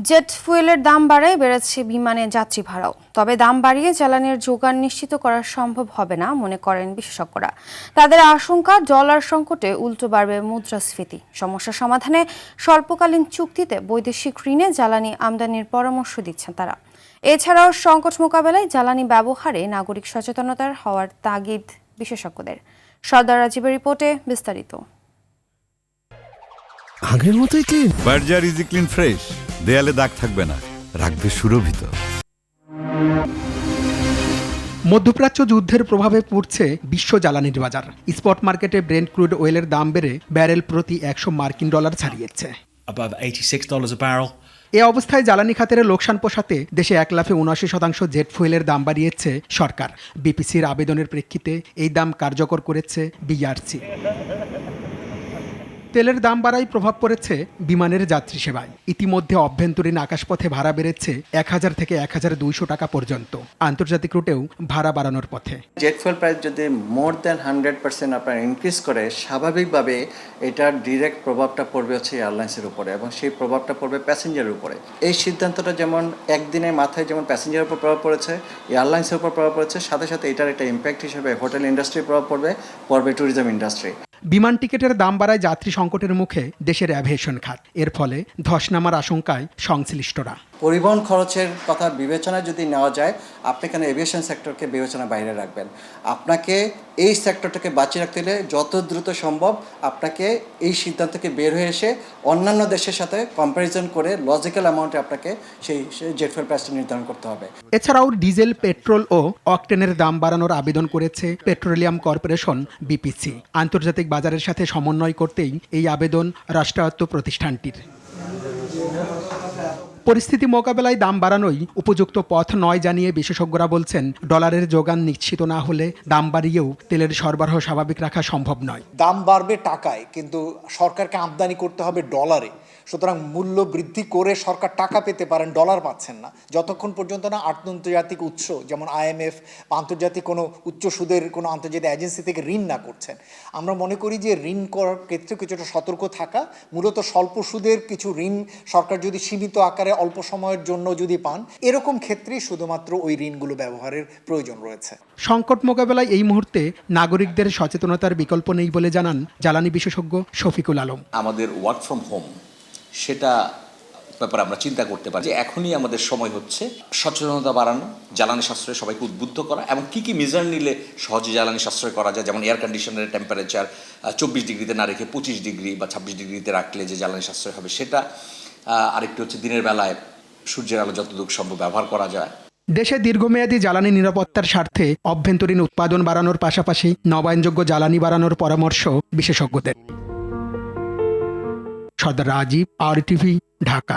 Jet ফুয়েলের দাম বাড়ায় বেড়েছে বিমানে যাত্রী ভাড়াও। তবে দাম বাড়িয়ে জ্বালানির যোগান নিশ্চিত করা সম্ভব হবে না মনে করেন বিশেষজ্ঞরা। তাদের আশঙ্কা, ডলার সংকটে উল্টো বাড়বে মুদ্রাস্ফীতি। সমস্যা সমাধানে স্বল্পকালীন চুক্তিতে বৈদেশিক ঋণে জ্বালানি আমদানির পরামর্শ দিচ্ছেন তারা। এছাড়াও সংকট মোকাবেলায় জ্বালানি ব্যবহারে নাগরিক সচেতনতার হওয়ার তাগিদ বিশেষজ্ঞদের। সর্দার রাজীবের রিপোর্টে বিস্তারিত। আগের মতোই clean. Berger easy clean fresh, দেয়ালে দাগ থাকবে না, রাখবে সুরভিত। মধ্যপ্রাচ্য যুদ্ধের প্রভাবে পড়ছে বিশ্ব জ্বালানির বাজার। স্পট মার্কেটে ব্রেন্ট ক্রুড অয়েলের দাম বেড়ে ব্যারেল প্রতি $100 ছাড়িয়েছে। Above $86 a barrel. এ অবস্থায় জ্বালানি খাতের লোকসান পোষাতে দেশে 1,79% জেট ফুয়েলের দাম বাড়িয়েছে সরকার। বিপিসির আবেদনের প্রেক্ষিতে এই দাম কার্যকর করেছে বিআরসি। তেলের দাম বাড়ায় প্রভাব পড়েছে বিমানের যাত্রী সেবায়। ইতিমধ্যে অভ্যন্তরীণ আকাশপথে ভাড়া বেড়েছে 1000 থেকে 1200 টাকা পর্যন্ত। আন্তর্জাতিক রুটেও ভাড়া বাড়ানোর পথে। জেট ফুয়েল প্রাইস যদি মোর দ্যান 100% আপনার ইনক্রিজ করে, স্বাভাবিকভাবে এটার ডিরেক্ট প্রভাবটা পড়বে হচ্ছে এয়ারলাইন্সের উপরে, এবং সেই প্রভাবটা পড়বে প্যাসেঞ্জারের উপরে। এই সিদ্ধান্তটা যেমন একদিনের মাথায় যেমন প্যাসেঞ্জারের উপর প্রভাব পড়েছে, এয়ারলাইন্সের উপর প্রভাব পড়েছে, সাথে সাথে এটার একটা ইম্প্যাক্ট হিসেবে হোটেল ইন্ডাস্ট্রির প্রভাব পড়বে ট্যুরিজম ইন্ডাস্ট্রি। বিমান টিকিটের দাম বাড়ায় যাত্রী সংকটের মুখে দেশের অ্যাভিয়েশন খাত। এর ফলে ধস নামার আশঙ্কায় সংশ্লিষ্টরা। পরিবহন খরচের কথা বিবেচনায় যদি নেওয়া যায়, আপনি কেন এভিয়েশন সেক্টরকে বিবেচনা বাইরে রাখবেন? আপনাকে এই সেক্টরটাকে বাঁচিয়ে রাখতে হলে যত দ্রুত সম্ভব আপনাকে এই সিদ্ধান্ত থেকে বের হয়ে এসে অন্যান্য দেশের সাথে কম্প্যারিজন করে লজিক্যাল অ্যামাউন্টে আপনাকে সেই জেট ফুয়েল প্রাইসটা নির্ধারণ করতে হবে। এছাড়াও ডিজেল, পেট্রোল ও অকটেনের দাম বাড়ানোর আবেদন করেছে পেট্রোলিয়াম কর্পোরেশন বিপিসি। আন্তর্জাতিক বাজারের সাথে সমন্বয় করতেই এই আবেদন রাষ্ট্রায়ত্ত প্রতিষ্ঠানটির। পরিস্থিতি মোকাবেলায় দাম বাড়ানোই উপযুক্ত পথ নয় জানিয়ে বিশেষজ্ঞরা বলছেন, ডলারের যোগান নিশ্চিত না হলে দাম বাড়িয়েও তেলের সরবরাহ স্বাভাবিক রাখা সম্ভব নয়। দাম বাড়বে টাকায়, কিন্তু সরকারকে আমদানি করতে হবে ডলারে। সুতরাং মূল্য বৃদ্ধি করে সরকার টাকা পেতে পারেন, ডলার পাচ্ছেন না যতক্ষণ পর্যন্ত না আন্তর্জাতিক উৎস যেমন IMF বা আন্তর্জাতিক কোনো উচ্চ সুদের কোনো আন্তর্জাতিক এজেন্সি থেকে ঋণ না করছেন। আমরা মনে করি যে ঋণ করার ক্ষেত্রে কিছুটা সতর্ক থাকা, মূলত স্বল্প সুদের কিছু ঋণ সরকার যদি সীমিত আকারে অল্প সময়ের জন্য যদি পান, এরকম ক্ষেত্রেই শুধুমাত্র ওই ঋণগুলো ব্যবহারের প্রয়োজন রয়েছে। সংকট মোকাবেলায় এই মুহূর্তে নাগরিকদের সচেতনতার বিকল্প নেই বলে জানান জ্বালানি বিশেষজ্ঞ শফিকুল আলম। আমাদের ওয়ার্ক ফ্রম হোম, সেটা ব্যাপারে আমরা চিন্তা করতে পারি যে এখনই আমাদের সময় হচ্ছে সচেতনতা বাড়ানো, জ্বালানি সাশ্রয়ে সবাইকে উদ্বুদ্ধ করা, এবং কী কী মেজার নিলে সহজে জ্বালানি সাশ্রয় করা যায়। যেমন এয়ার কন্ডিশনারের টেম্পারেচার 24 ডিগ্রিতে না রেখে 25 ডিগ্রি বা 26 ডিগ্রিতে রাখলে যে জ্বালানি সাশ্রয় হবে সেটা। আরেকটি হচ্ছে দিনের বেলায় সূর্যের আলো যতটুকু সম্ভব ব্যবহার করা যায়। দেশে দীর্ঘমেয়াদী জ্বালানি নিরাপত্তার স্বার্থে অভ্যন্তরীণ উৎপাদন বাড়ানোর পাশাপাশি নবায়নযোগ্য জ্বালানি বাড়ানোর পরামর্শ বিশেষজ্ঞদের। সর্দার রাজীব, RTV, ঢাকা।